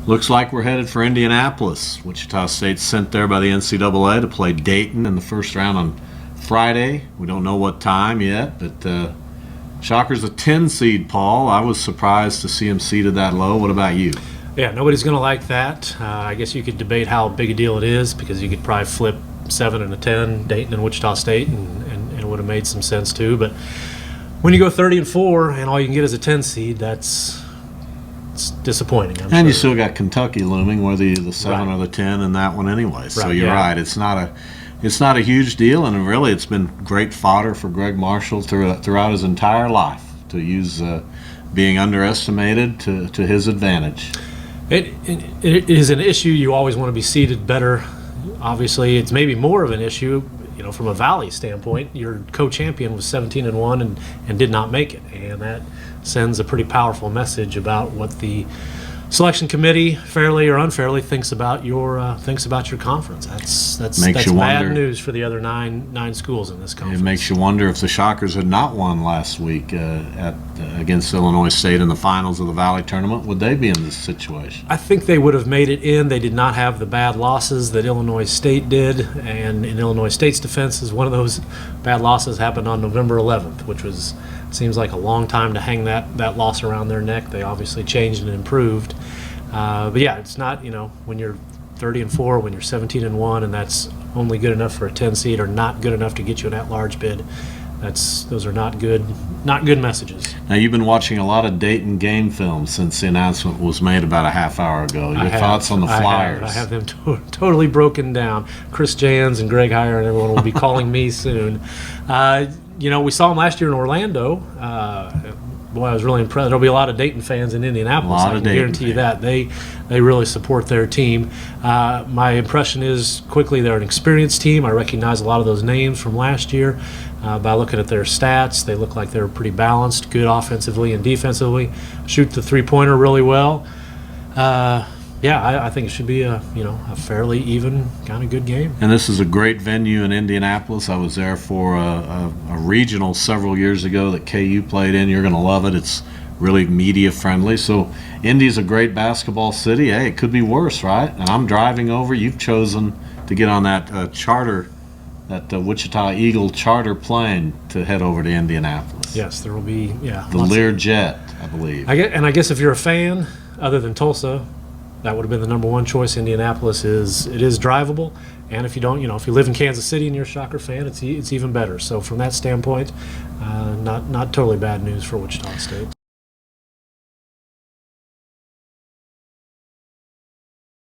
Looks like we're headed for Indianapolis. Wichita State sent there by the NCAA to play Dayton in the first round on Friday. We don't know what time yet, but Shockers a 10 seed, Paul. I was surprised to see him seeded that low. What about you? Yeah, nobody's going to like that. I guess you could debate how big a deal it is, because you could probably flip 7 and a 10, Dayton and Wichita State, and it would have made some sense too. But when you go 30-4 and all you can get is a 10 seed, it's disappointing. I'm and sure. You still got Kentucky looming, whether you're the 7 Right. or the 10 in that one anyway. So Right, you're yeah. right. It's not a huge deal, and really it's been great fodder for Greg Marshall throughout his entire life to use being underestimated to his advantage. It is an issue. You always want to be seeded better. Obviously, it's maybe more of an issue, from a Valley standpoint. Your co-champion was 17-1 and did not make it, and that sends a pretty powerful message about what the selection committee, fairly or unfairly, thinks about your conference. That's bad news for the other nine schools in this conference. It makes you wonder if the Shockers had not won last week against Illinois State in the finals of the Valley Tournament, would they be in this situation? I think they would have made it in. They did not have the bad losses that Illinois State did, and in Illinois State's defense, one of those bad losses happened on November 11th, which seems like a long time to hang that loss around their neck. They obviously changed and improved. But yeah, it's not, when you're 30-4, when you're 17-1, and that's only good enough for a 10 seed, or not good enough to get you an at-large bid. Those are not good messages. Now, you've been watching a lot of Dayton game film since the announcement was made about a half hour ago. Your thoughts on the Flyers? I have them totally broken down. Chris Jans and Greg Heyer and everyone will be calling me soon. We saw them last year in Orlando. Boy, I was really impressed. There'll be a lot of Dayton fans in Indianapolis. I can guarantee you that. They really support their team. My impression is, quickly, they're an experienced team. I recognize a lot of those names from last year. By looking at their stats, they look like they're pretty balanced, good offensively and defensively, shoot the three-pointer really well. I think it should be a fairly even kind of good game. And this is a great venue in Indianapolis. I was there for a regional several years ago that KU played in. You're going to love it. It's really media friendly. So Indy's a great basketball city. Hey, it could be worse, right? And I'm driving over. You've chosen to get on that charter, that Wichita Eagle charter plane to head over to Indianapolis. Yes, there will be. Yeah, the Learjet, I believe. I guess if you're a fan, other than Tulsa, that would have been the number one choice. Indianapolis is drivable, and if you don't, if you live in Kansas City and you're a Shocker fan, it's even better. So from that standpoint, not totally bad news for Wichita State.